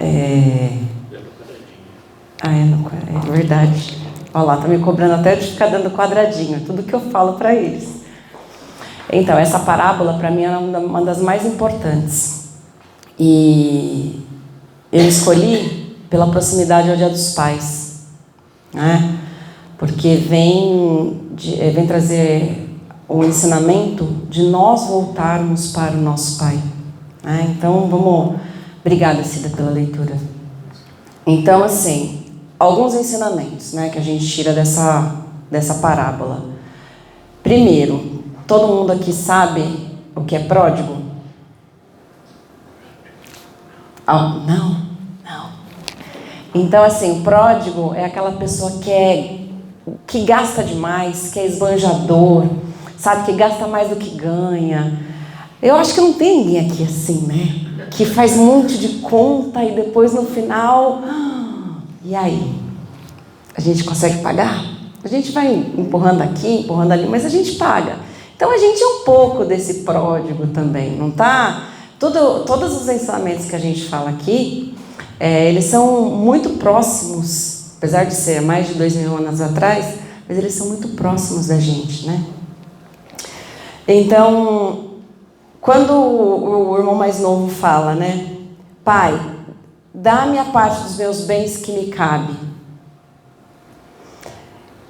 É verdade. Olha lá, tá me cobrando até de ficar dando quadradinho, tudo que eu falo para eles. Então, essa parábola para mim é uma das mais importantes. E eu escolhi pela proximidade ao Dia dos Pais, né? Porque vem trazer o ensinamento de nós voltarmos para o nosso Pai, né? Então, obrigada, Cida, pela leitura. Então, assim, alguns ensinamentos, né, que a gente tira dessa parábola. Primeiro, todo mundo aqui sabe o que é pródigo? Não. Então, assim, pródigo é aquela pessoa que gasta demais, que é esbanjador, sabe, que gasta mais do que ganha. Eu acho que não tem ninguém aqui assim, né? Que faz um monte de conta e depois no final... E aí? A gente consegue pagar? A gente vai empurrando aqui, empurrando ali, mas a gente paga. Então a gente é um pouco desse pródigo também, não tá? Todos os ensinamentos que a gente fala aqui, eles são muito próximos, apesar de ser mais de 2000 anos atrás, mas eles são muito próximos da gente, né? Então... Quando o irmão mais novo fala, né? Pai, dá-me a parte dos meus bens que me cabe.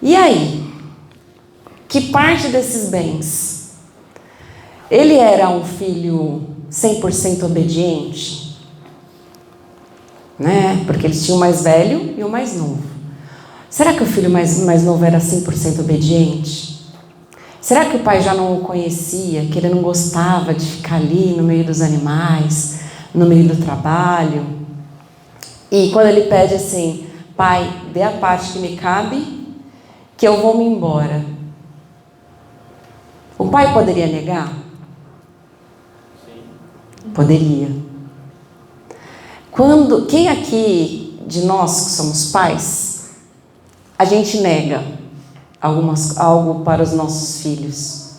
E aí? Que parte desses bens? Ele era um filho 100% obediente? Né? Porque eles tinham o mais velho e o mais novo. Será que o filho mais novo era 100% obediente? Será que o pai já não o conhecia, que ele não gostava de ficar ali no meio dos animais, no meio do trabalho? E quando ele pede assim, pai, dê a parte que me cabe, que eu vou me embora. O pai poderia negar? Sim. Poderia. Quem aqui de nós que somos pais, a gente nega algo para os nossos filhos.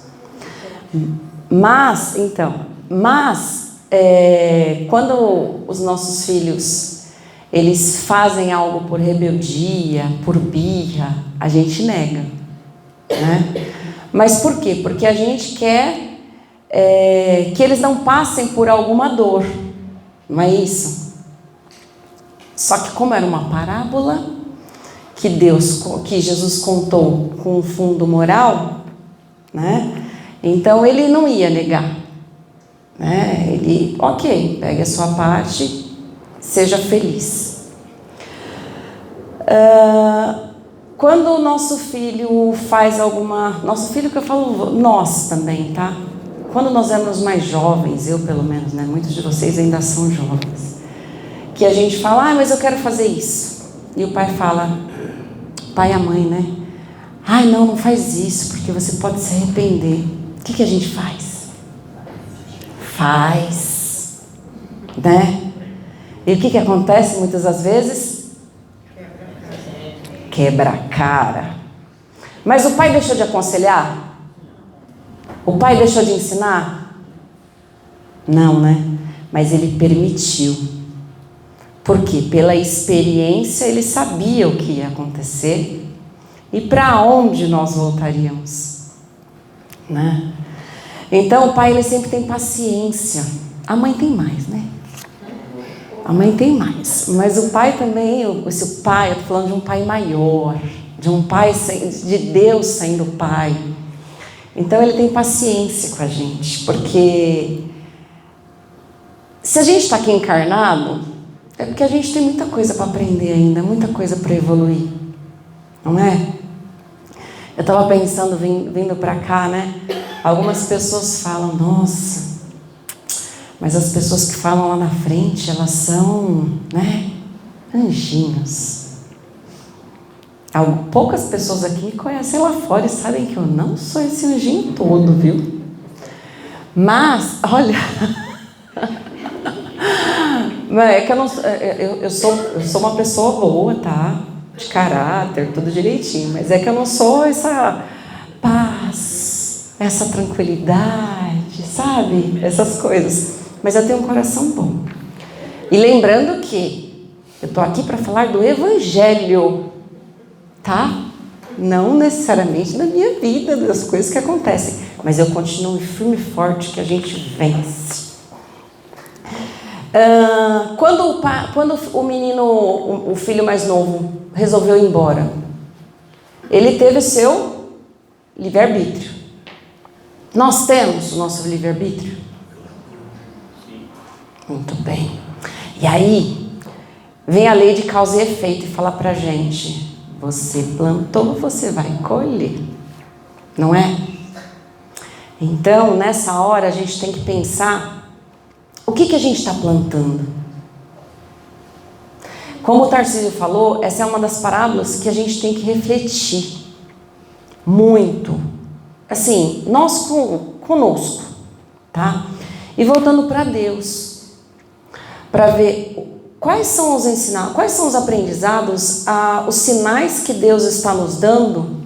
Mas quando os nossos filhos eles fazem algo por rebeldia, por birra, a gente nega, né? Mas por quê? Porque a gente quer que eles não passem por alguma dor, não é isso? Só que como era uma parábola que Jesus contou com um fundo moral, né? Então ele não ia negar, né? Ele, ok, pegue a sua parte, seja feliz. Quando o nosso filho faz nosso filho que eu falo, nós também, tá? Quando nós éramos mais jovens, eu pelo menos, né? Muitos de vocês ainda são jovens, que a gente fala, mas eu quero fazer isso, e o pai fala, pai e a mãe, né? Ai, não faz isso, porque você pode se arrepender. O que a gente faz? Faz, né? E o que acontece muitas das vezes? Quebra a cara. Mas o pai deixou de aconselhar? O pai deixou de ensinar? Não, né? Mas ele permitiu. Por quê? Pela experiência ele sabia o que ia acontecer e para onde nós voltaríamos, né? Então o pai ele sempre tem paciência. A mãe tem mais, né? A mãe tem mais, mas o pai também, eu estou falando de um pai maior, de um pai de Deus sendo pai. Então ele tem paciência com a gente, porque se a gente está aqui encarnado, é porque a gente tem muita coisa para aprender ainda, muita coisa para evoluir, não é? Eu estava pensando, vindo para cá, né? Algumas pessoas falam, nossa, mas as pessoas que falam lá na frente, elas são, né, anjinhos. Poucas pessoas aqui me conhecem lá fora e sabem que eu não sou esse anjinho todo, viu? Mas, olha, é que eu sou uma pessoa boa, tá? De caráter, tudo direitinho, mas é que eu não sou essa paz, essa tranquilidade, sabe? Essas coisas. Mas eu tenho um coração bom. E lembrando que Eu estou aqui para falar do Evangelho, tá? Não necessariamente da minha vida, das coisas que acontecem, mas eu continuo firme e forte que a gente vence. Quando o menino, o filho mais novo, resolveu ir embora, ele teve o seu livre-arbítrio. Nós temos o nosso livre-arbítrio? Muito bem. E aí, vem a lei de causa e efeito e fala pra gente: você plantou, você vai colher. Não é? Então, nessa hora, a gente tem que pensar: o que a gente está plantando? Como o Tarcísio falou, essa é uma das parábolas que a gente tem que refletir muito. Assim, nós conosco, tá? E voltando para Deus, para ver quais são os ensinados, quais são os aprendizados, os sinais que Deus está nos dando,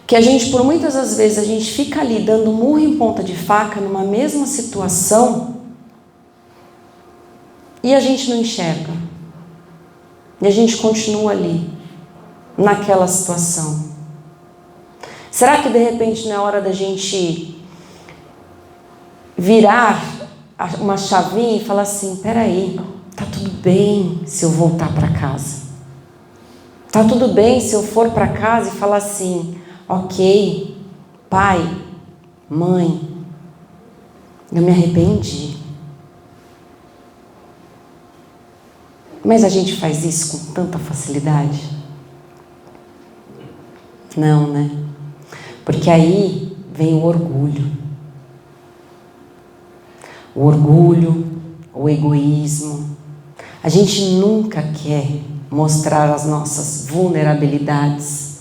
que a gente, por muitas das vezes, a gente fica ali dando murro em ponta de faca numa mesma situação e a gente não enxerga. E a gente continua ali, naquela situação. Será que de repente não é hora da gente virar uma chavinha e falar assim: peraí, tá tudo bem se eu voltar para casa. Tá tudo bem se eu for para casa e falar assim: ok, pai, mãe, eu me arrependi. Mas a gente faz isso com tanta facilidade? Não, né? Porque aí vem o orgulho. O orgulho, o egoísmo. A gente nunca quer mostrar as nossas vulnerabilidades,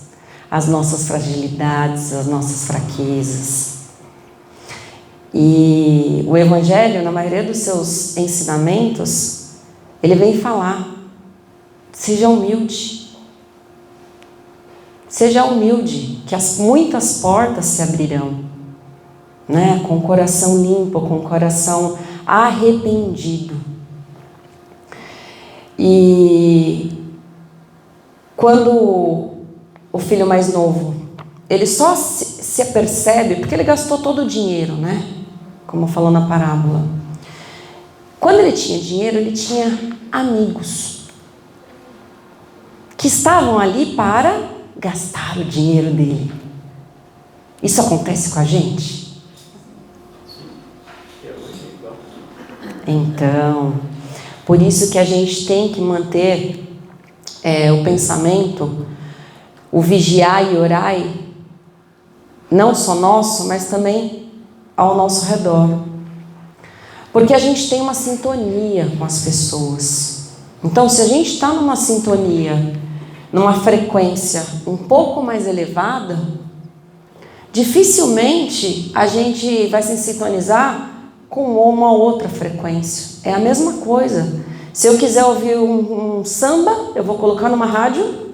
as nossas fragilidades, as nossas fraquezas. E o Evangelho, na maioria dos seus ensinamentos, ele vem falar: seja humilde. Seja humilde, que muitas portas se abrirão, né? Com o coração limpo, com o coração arrependido. E quando o filho mais novo, ele só se apercebe, porque ele gastou todo o dinheiro, né? Como falou na parábola. Quando ele tinha dinheiro, ele tinha amigos que estavam ali para gastar o dinheiro dele. Isso acontece com a gente? Então, por isso que a gente tem que manter o pensamento, o vigiar e orar, não só nosso, mas também ao nosso redor. Porque a gente tem uma sintonia com as pessoas. Então, se a gente está numa sintonia, numa frequência um pouco mais elevada, dificilmente a gente vai se sintonizar com uma outra frequência. É a mesma coisa. Se eu quiser ouvir um samba, eu vou colocar numa rádio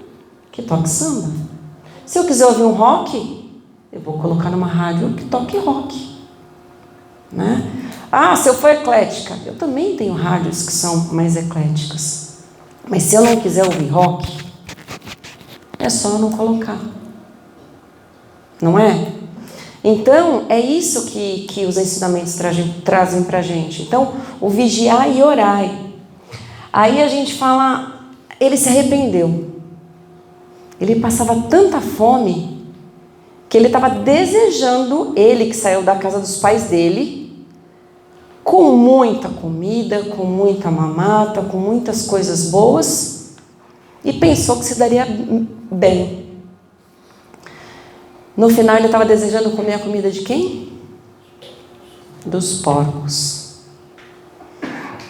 que toque samba. Se eu quiser ouvir um rock, eu vou colocar numa rádio que toque rock. Né? Se eu for eclética, eu também tenho rádios que são mais ecléticas. Mas se eu não quiser ouvir rock, é só eu não colocar. Não é? Então, é isso que os ensinamentos trazem pra gente. Então, o vigiar e orar. Aí a gente fala, ele se arrependeu. Ele passava tanta fome que ele estava desejando, ele que saiu da casa dos pais dele, com muita comida, com muita mamata, com muitas coisas boas, e pensou que se daria bem. No final ele estava desejando comer a comida de quem? Dos porcos.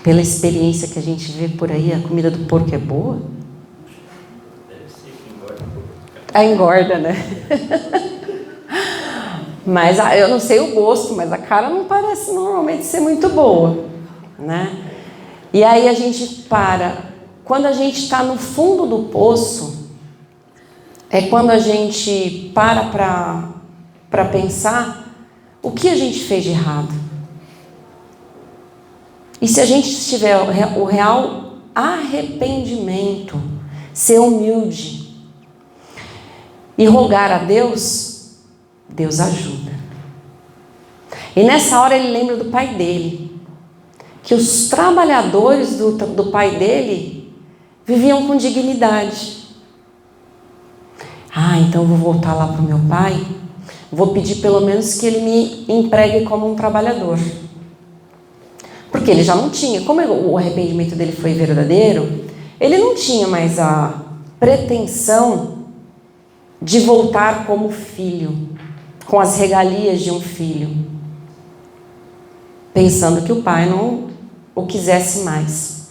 Pela experiência que a gente vê por aí, a comida do porco é boa? Engorda, né? Mas eu não sei o gosto, mas a cara não parece normalmente ser muito boa, né? E aí a gente quando a gente está no fundo do poço, é quando a gente para pensar o que a gente fez de errado. E se a gente tiver o real arrependimento, ser humilde e rogar a Deus, Deus ajuda. E nessa hora ele lembra do pai dele, que os trabalhadores do pai dele viviam com dignidade. Então eu vou voltar lá para o meu pai, vou pedir pelo menos que ele me empregue como um trabalhador. Porque ele já não tinha, como o arrependimento dele foi verdadeiro, ele não tinha mais a pretensão de voltar como filho, com as regalias de um filho, pensando que o pai não o quisesse mais.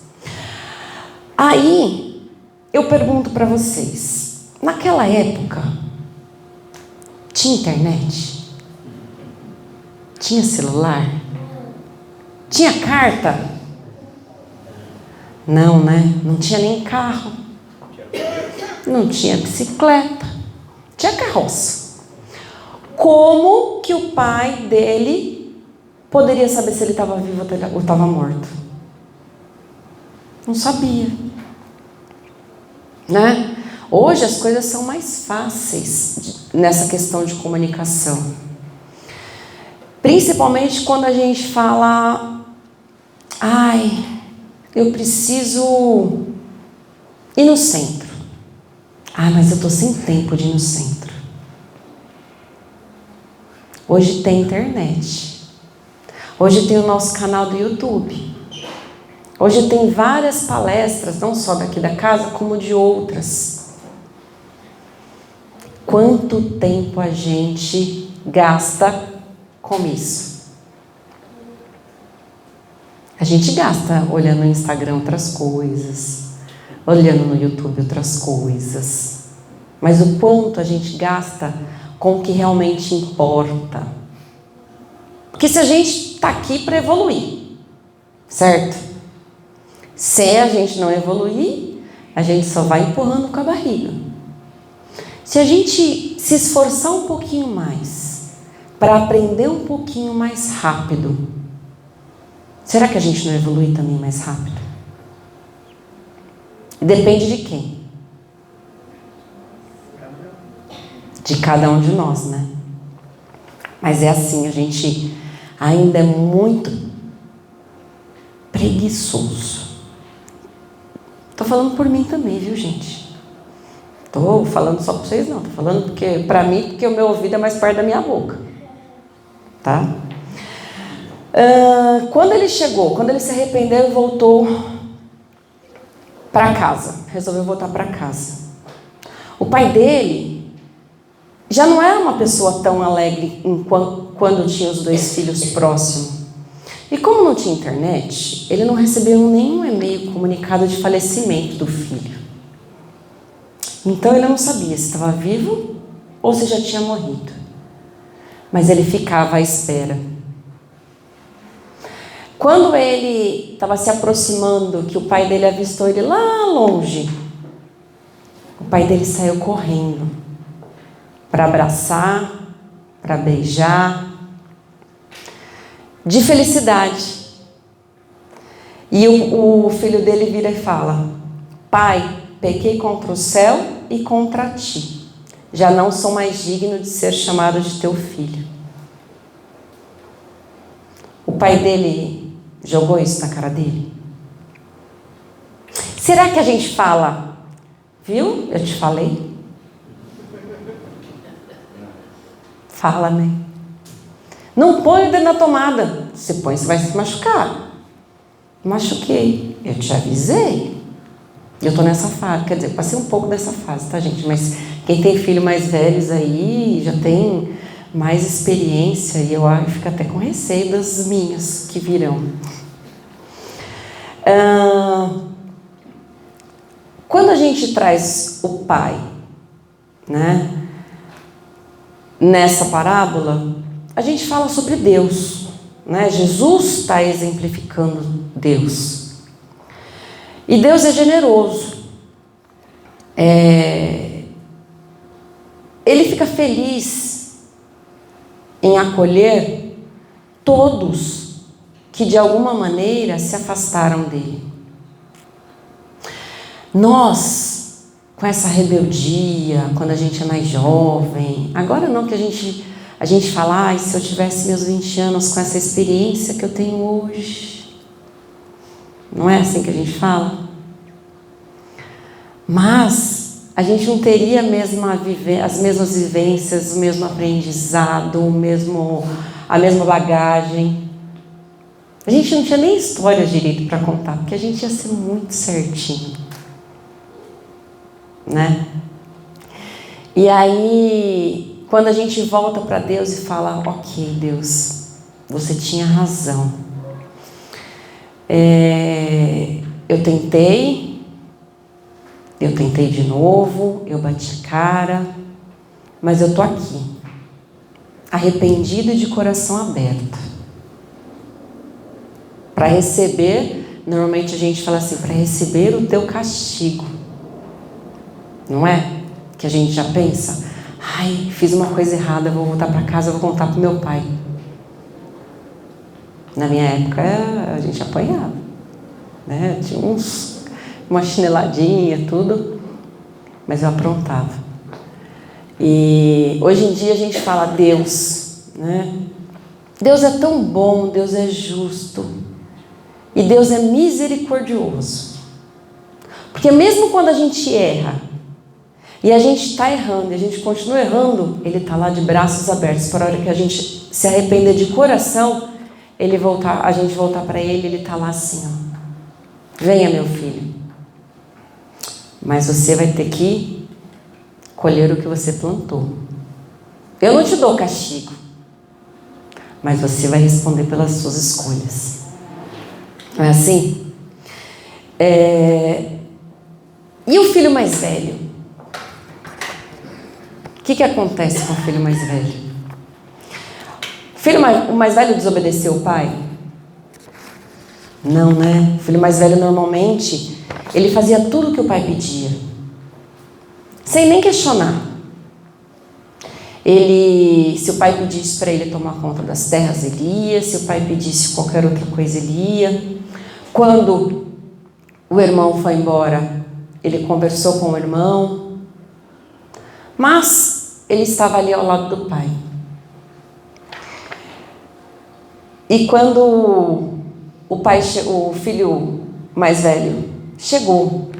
Aí, eu pergunto para vocês, naquela época, tinha internet? Tinha celular? Tinha carta? Não, né? Não tinha nem carro. Não tinha bicicleta. Tinha carroça. Como que o pai dele poderia saber se ele estava vivo ou estava morto? Não sabia. Né? Hoje as coisas são mais fáceis nessa questão de comunicação. Principalmente quando a gente fala, eu preciso ir no centro. Mas eu estou sem tempo de ir no centro. Hoje tem internet. Hoje tem o nosso canal do YouTube. Hoje tem várias palestras, não só daqui da casa, como de outras. Quanto tempo a gente gasta com isso? A gente gasta olhando no Instagram outras coisas, olhando no YouTube outras coisas. Mas o quanto a gente gasta com o que realmente importa? Porque se a gente está aqui para evoluir, certo? Se a gente não evoluir, a gente só vai empurrando com a barriga. Se a gente se esforçar um pouquinho mais, para aprender um pouquinho mais rápido, será que a gente não evolui também mais rápido? Depende de quem? De cada um de nós, né? Mas é assim, a gente ainda é muito preguiçoso. Estou falando por mim também, viu, gente? Estou falando só para vocês, não. Estou falando para mim, porque o meu ouvido é mais perto da minha boca. Tá? Quando ele se arrependeu e voltou para casa, resolveu voltar para casa. O pai dele já não era uma pessoa tão alegre quando tinha os dois filhos próximos. E como não tinha internet, ele não recebeu nenhum e-mail comunicado de falecimento do filho. Então ele não sabia se estava vivo ou se já tinha morrido. Mas ele ficava à espera. Quando ele estava se aproximando, que o pai dele avistou ele lá longe, o pai dele saiu correndo para abraçar, para beijar, de felicidade. E o filho dele vira e fala: pai, pequei contra o céu e contra ti. Já não sou mais digno de ser chamado de teu filho. O pai dele jogou isso na cara dele? Será que a gente fala, viu? Eu te falei? Fala, né? Não põe o dedo na tomada. Se põe, você vai se machucar. Machuquei. Eu te avisei. Eu tô nessa fase. Quer dizer, passei um pouco dessa fase, tá, gente? Mas quem tem filhos mais velhos aí, já tem mais experiência. E eu fico até com receio das minhas que virão. Quando a gente traz o pai, né, nessa parábola, a gente fala sobre Deus, né? Jesus está exemplificando Deus. E Deus é generoso. Ele fica feliz em acolher todos que de alguma maneira se afastaram dele. Nós, com essa rebeldia, quando a gente é mais jovem, agora não que a gente fala, se eu tivesse meus 20 anos com essa experiência que eu tenho hoje. Não é assim que a gente fala? Mas a gente não teria as mesmas vivências, o mesmo aprendizado, a mesma bagagem. A gente não tinha nem história direito para contar, porque a gente ia ser muito certinho, né? E aí, quando a gente volta para Deus e fala, ok, Deus, você tinha razão. Eu tentei de novo, eu bati cara, mas eu tô aqui, arrependido e de coração aberto. Para receber, normalmente a gente fala assim, para receber o teu castigo. Não é? Que a gente já pensa, fiz uma coisa errada, vou voltar para casa, vou contar pro meu pai. Na minha época, a gente apanhava, né? Tinha uma chineladinha, tudo, mas eu aprontava. E hoje em dia a gente fala Deus, né? Deus é tão bom, Deus é justo. E Deus é misericordioso. Porque mesmo quando a gente erra, e a gente está errando, e a gente continua errando, Ele está lá de braços abertos. Para a hora que a gente se arrepender de coração, a gente voltar para Ele está lá assim, ó. Venha, meu filho. Mas você vai ter que colher o que você plantou. Eu não te dou castigo, mas você vai responder pelas suas escolhas. Não é assim? E o filho mais velho? O que acontece com o filho mais velho? O mais velho desobedeceu o pai? Não, né? O filho mais velho normalmente, ele fazia tudo o que o pai pedia, sem nem questionar. Se o pai pedisse para ele tomar conta das terras, ele ia. Se o pai pedisse qualquer outra coisa, ele ia. Quando o irmão foi embora, ele conversou com o irmão, mas ele estava ali ao lado do pai. E quando o filho mais velho chegou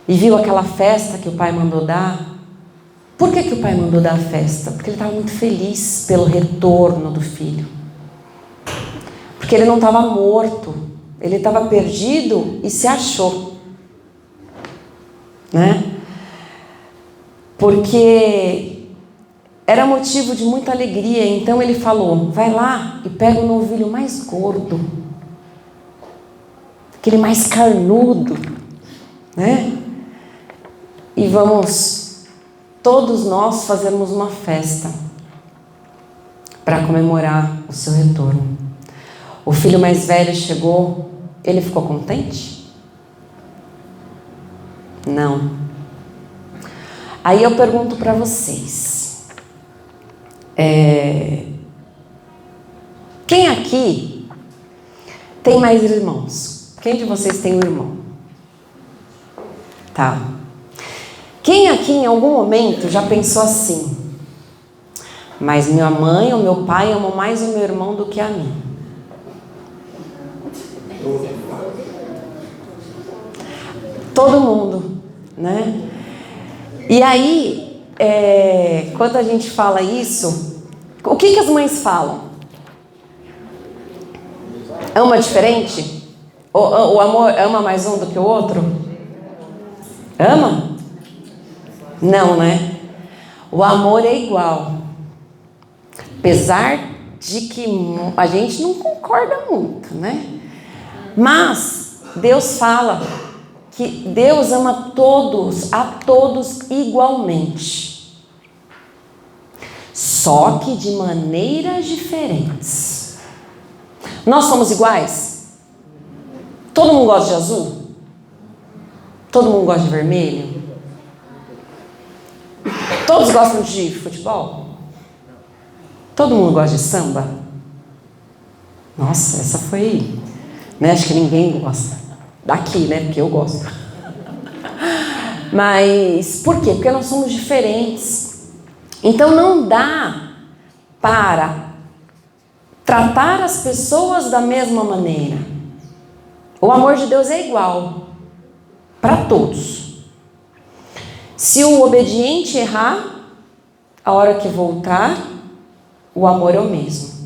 e viu aquela festa que o pai mandou dar, por que o pai mandou dar a festa? Porque ele estava muito feliz pelo retorno do filho. Porque ele não estava morto. Ele estava perdido e se achou. Né? Porque era motivo de muita alegria. Então ele falou, vai lá e pega o novilho mais gordo. Aquele mais carnudo. Né? E vamos, todos nós, fazermos uma festa para comemorar o seu retorno. O filho mais velho chegou, ele ficou contente? Não. Aí eu pergunto para vocês, quem aqui tem mais irmãos? Quem de vocês tem um irmão? Tá. Quem aqui em algum momento já pensou assim, mas minha mãe ou meu pai amam mais o meu irmão do que a mim? Todo mundo, né? E aí, quando a gente fala isso, o que as mães falam? Ama diferente? O amor ama mais um do que o outro? Ama? Não, né? O amor é igual. Apesar de que a gente não concorda muito, né? Mas Deus fala que Deus ama a todos igualmente. Só que de maneiras diferentes. Nós somos iguais? Todo mundo gosta de azul? Todo mundo gosta de vermelho? Todos gostam de futebol? Todo mundo gosta de samba? Nossa, essa foi... Né? Acho que ninguém gosta. Daqui, né? Porque eu gosto. Mas por quê? Porque nós somos diferentes. Então não dá para tratar as pessoas da mesma maneira. O amor de Deus é igual para todos. Se o obediente errar, a hora que voltar, o amor é o mesmo.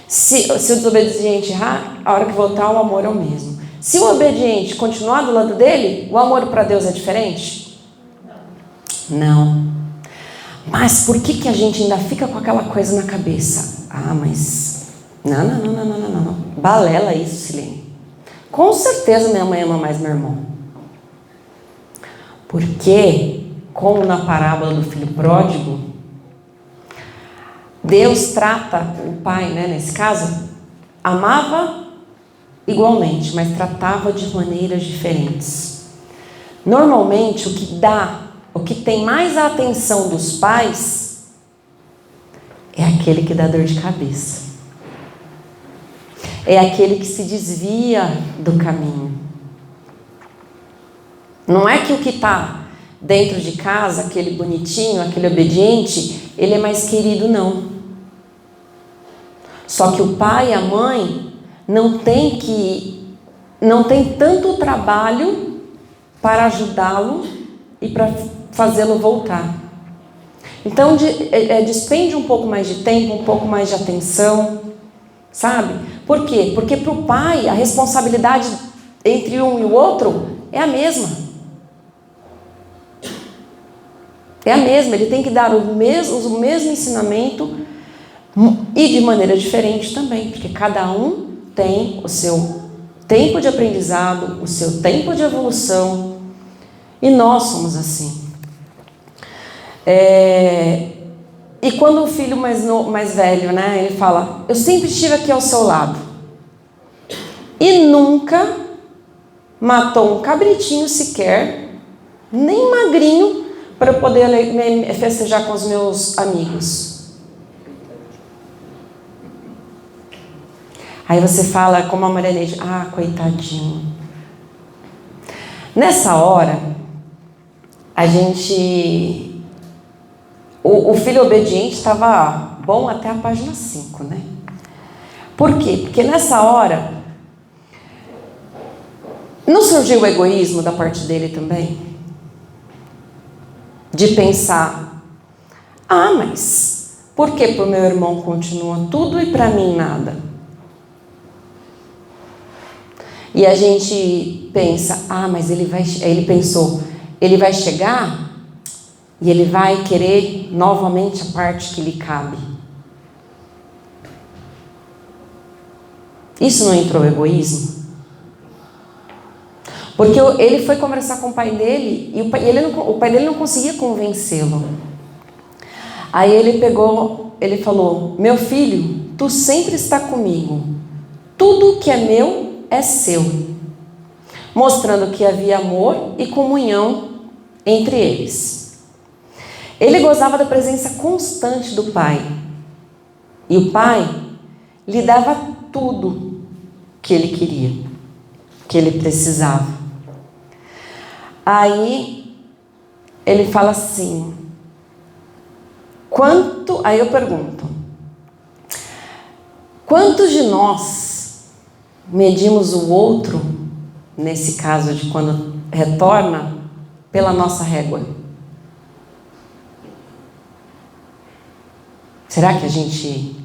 Se o desobediente errar, a hora que voltar, o amor é o mesmo. Se o obediente continuar do lado dele, o amor para Deus é diferente? Não. Mas por que a gente ainda fica com aquela coisa na cabeça? Ah, mas... Não. Balela isso, Silene. Com certeza minha mãe ama mais meu irmão. Porque, como na parábola do filho pródigo, Deus trata o pai, né, nesse caso, amava igualmente, mas tratava de maneiras diferentes. Normalmente, o que tem mais a atenção dos pais é aquele que dá dor de cabeça. É aquele que se desvia do caminho. Não é que o que está dentro de casa, aquele bonitinho, aquele obediente, ele é mais querido, não. Só que o pai e a mãe não tem tanto trabalho para ajudá-lo e para fazê-lo voltar. Então despende um pouco mais de tempo, um pouco mais de atenção, sabe? Por quê? Porque para o pai a responsabilidade entre um e o outro é a mesma. É a mesma, ele tem que dar o mesmo ensinamento e de maneira diferente também, porque cada um tem o seu tempo de aprendizado, o seu tempo de evolução, e nós somos assim. E quando o filho mais velho, né, ele fala, eu sempre estive aqui ao seu lado, e nunca matou um cabritinho sequer, nem magrinho, para eu poder me festejar com os meus amigos. Aí você fala, como a Maria Neide, coitadinho. Nessa hora, o filho obediente estava bom até a página 5, né? Por quê? Porque nessa hora, não surgiu o egoísmo da parte dele também? De pensar, mas por que para o meu irmão continua tudo e para mim nada? E a gente pensa, mas ele pensou, ele vai chegar e ele vai querer novamente a parte que lhe cabe. Isso não entrou egoísmo? Porque ele foi conversar com o pai dele e o pai dele não conseguia convencê-lo. Aí ele falou, meu filho, tu sempre está comigo, tudo que é meu é seu, mostrando que havia amor e comunhão entre eles. Ele gozava da presença constante do pai, e o pai lhe dava tudo que ele queria, que ele precisava. Aí ele fala assim, aí eu pergunto, quantos de nós medimos o outro, nesse caso de quando retorna, pela nossa régua? Será que a gente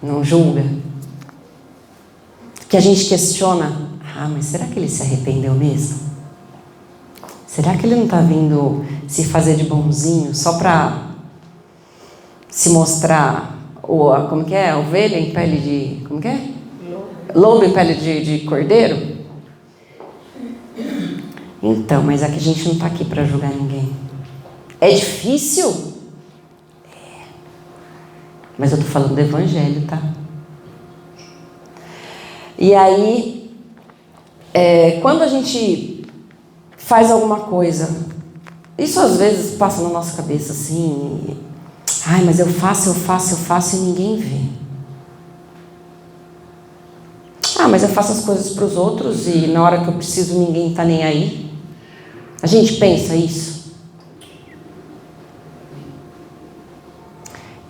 não julga? Que a gente questiona, mas será que ele se arrependeu mesmo? Será que ele não está vindo se fazer de bonzinho só para se mostrar, como que é? Ovelha em pele de, como que é? Lobo em pele de cordeiro? Então, mas aqui a gente não está aqui para julgar ninguém. É difícil? Mas eu estou falando do evangelho, tá? E aí, quando a gente faz alguma coisa, isso às vezes passa na nossa cabeça assim, mas eu faço e ninguém vê. Mas eu faço as coisas para os outros e na hora que eu preciso ninguém está nem aí. A gente pensa isso?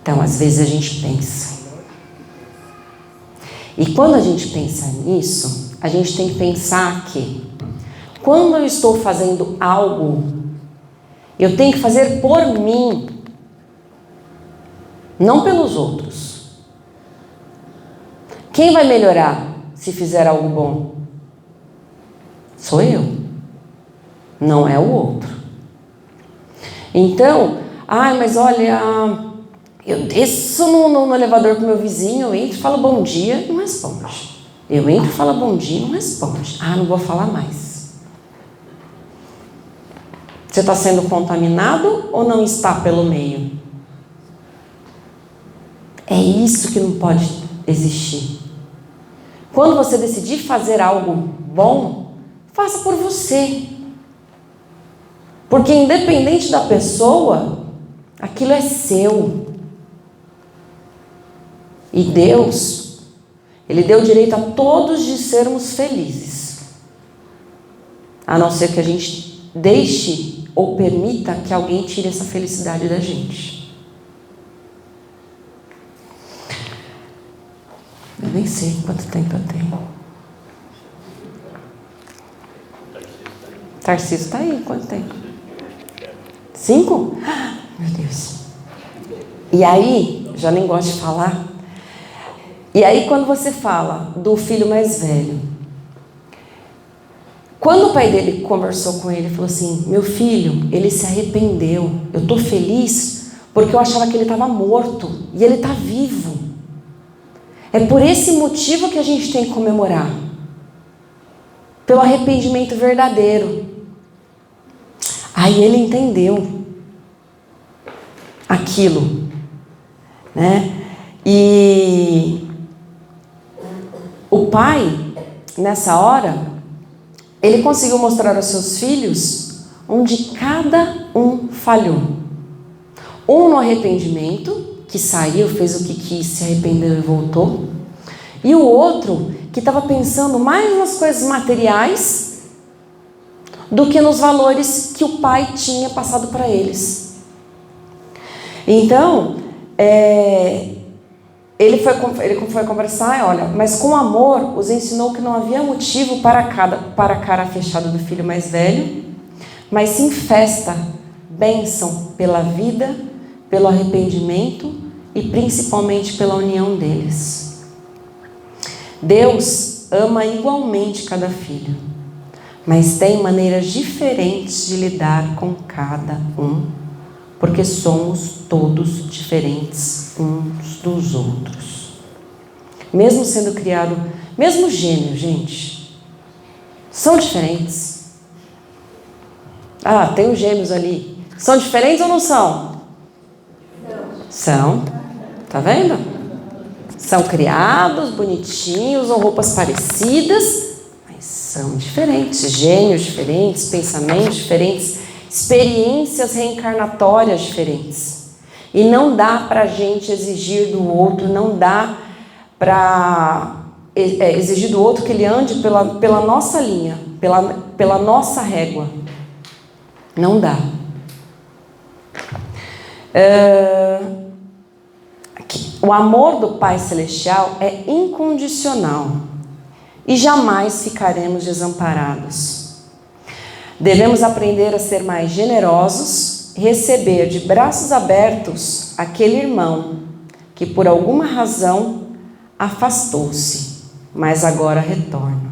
Então, às vezes a gente pensa. E quando a gente pensa nisso, a gente tem que pensar que quando eu estou fazendo algo, eu tenho que fazer por mim, não pelos outros. Quem vai melhorar se fizer algo bom? Sou eu, não é o outro. Então, mas olha, eu desço no elevador com meu vizinho, eu entro e falo bom dia, não responde. Eu entro e falo bom dia, não responde. Não vou falar mais. Você está sendo contaminado ou não está pelo meio? É isso que não pode existir. Quando você decidir fazer algo bom, faça por você. Porque independente da pessoa, aquilo é seu. E Deus, Ele deu direito a todos de sermos felizes. A não ser que a gente deixe ou permita que alguém tire essa felicidade da gente. Eu nem sei quanto tempo eu tenho. Tarcísio está aí, quanto tempo? 5? Meu Deus. E aí, já nem gosto de falar. E aí quando você fala do filho mais velho, quando o pai dele conversou com ele, falou assim, meu filho, ele se arrependeu, eu estou feliz porque eu achava que ele estava morto e ele está vivo. É por esse motivo que a gente tem que comemorar, pelo arrependimento verdadeiro. Aí ele entendeu aquilo, né? E o pai, nessa hora, ele conseguiu mostrar aos seus filhos onde cada um falhou. Um no arrependimento, que saiu, fez o que quis, se arrependeu e voltou. E o outro, que estava pensando mais nas coisas materiais do que nos valores que o pai tinha passado para eles. Então, ele foi conversar, olha, mas com amor os ensinou que não havia motivo para a cara fechada do filho mais velho, mas sim festa, bênção pela vida, pelo arrependimento e principalmente pela união deles. Deus ama igualmente cada filho, mas tem maneiras diferentes de lidar com cada um, porque somos todos diferentes uns dos outros. Mesmo sendo criado, mesmo gêmeo, gente, são diferentes. Tem os gêmeos ali. São diferentes ou não são? São. Tá vendo? São criados, bonitinhos, ou roupas parecidas, mas são diferentes. Gênios diferentes, pensamentos diferentes, experiências reencarnatórias diferentes. E não dá para a gente exigir do outro, não dá para exigir do outro que ele ande pela nossa linha, pela nossa régua. Não dá. O amor do Pai Celestial é incondicional e jamais ficaremos desamparados. Devemos aprender a ser mais generosos e receber de braços abertos aquele irmão que por alguma razão afastou-se, mas agora retorna.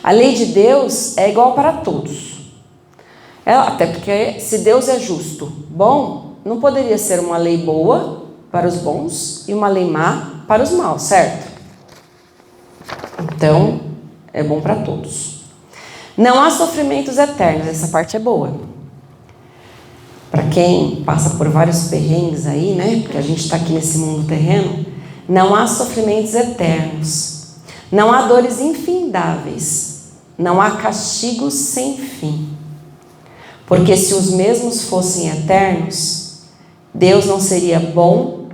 A lei de Deus é igual para todos. Até porque se Deus é justo, bom, não poderia ser uma lei boa para os bons e uma lei má para os maus, certo? Então, é bom para todos. Não há sofrimentos eternos, essa parte é boa. Para quem passa por vários perrengues aí, né? Porque a gente está aqui nesse mundo terreno, não há sofrimentos eternos, não há dores infindáveis, não há castigos sem fim. Porque se os mesmos fossem eternos, Deus não seria bom,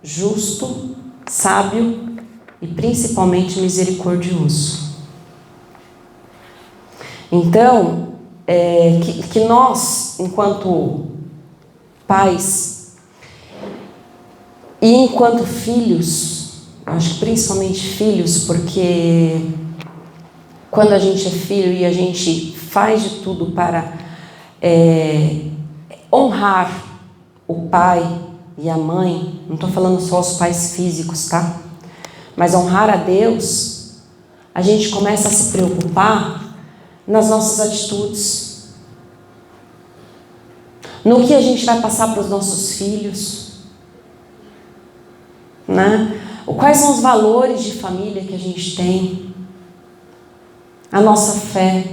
justo, sábio e principalmente misericordioso. Então, que nós, enquanto pais e enquanto filhos, acho que principalmente filhos, porque quando a gente é filho e a gente faz de tudo para honrar o pai e a mãe, não estou falando só os pais físicos, tá? Mas honrar a Deus, a gente começa a se preocupar nas nossas atitudes, no que a gente vai passar para os nossos filhos, né? Quais são os valores de família que a gente tem, a nossa fé.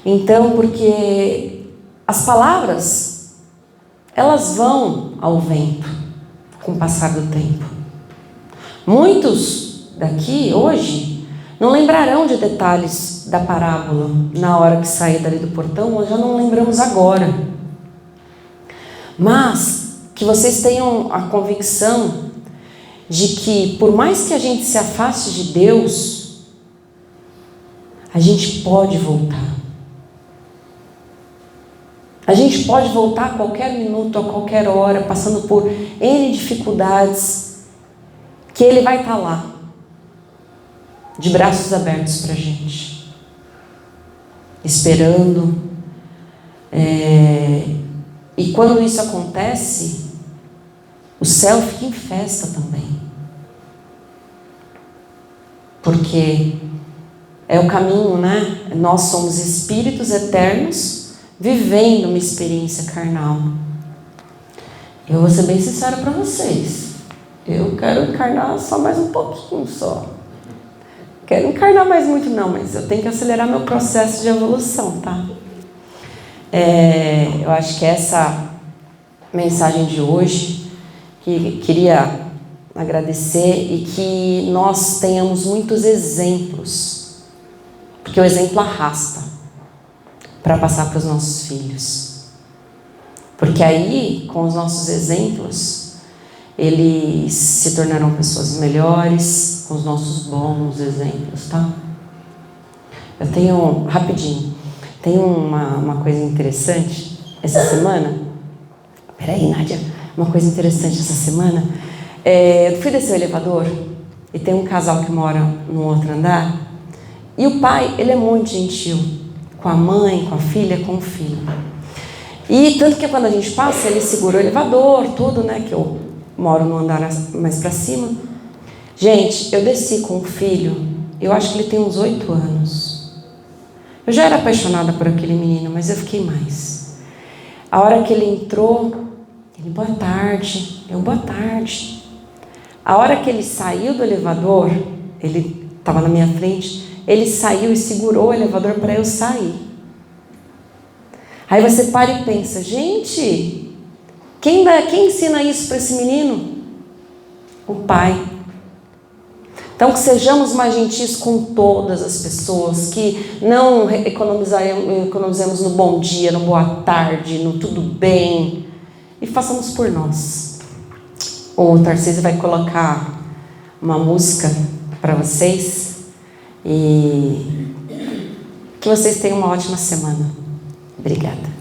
Então, porque as palavras, elas vão ao vento com o passar do tempo. Muitos daqui, hoje, não lembrarão de detalhes da parábola na hora que sair dali do portão, nós já não lembramos agora. Mas que vocês tenham a convicção de que, por mais que a gente se afaste de Deus, a gente pode voltar. A gente pode voltar a qualquer minuto, a qualquer hora, passando por N dificuldades, que Ele vai estar lá, de braços abertos para a gente, esperando. E quando isso acontece, o céu fica em festa também, porque é o caminho, né? Nós somos espíritos eternos vivendo uma experiência carnal. Eu vou ser bem sincera para vocês, eu quero encarnar só mais um pouquinho só. Quero encarnar mais muito não, mas eu tenho que acelerar meu processo de evolução, tá? Eu acho que essa mensagem de hoje, que queria agradecer e que nós tenhamos muitos exemplos, porque o exemplo arrasta para passar para os nossos filhos. Porque aí, com os nossos exemplos, eles se tornarão pessoas melhores, com os nossos bons exemplos, tá? Eu tenho, rapidinho, tem uma coisa interessante essa semana. Peraí, Nádia, uma coisa interessante essa semana. Eu fui descer o elevador e tem um casal que mora no outro andar. E o pai, ele é muito gentil com a mãe, com a filha, com o filho. E tanto que quando a gente passa, ele segura o elevador, tudo, né? Que eu moro no andar mais para cima. Gente, eu desci com o filho, eu acho que ele tem uns 8 anos. Eu já era apaixonada por aquele menino, mas eu fiquei mais. A hora que ele entrou, ele, boa tarde, eu, boa tarde. A hora que ele saiu do elevador, ele estava na minha frente, ele saiu e segurou o elevador para eu sair. Aí você para e pensa, gente, quem ensina isso para esse menino? O pai. Então, que sejamos mais gentis com todas as pessoas, que não economizemos no bom dia, no boa tarde, no tudo bem, e façamos por nós. O Tarcísio vai colocar uma música para vocês, e que vocês tenham uma ótima semana. Obrigada.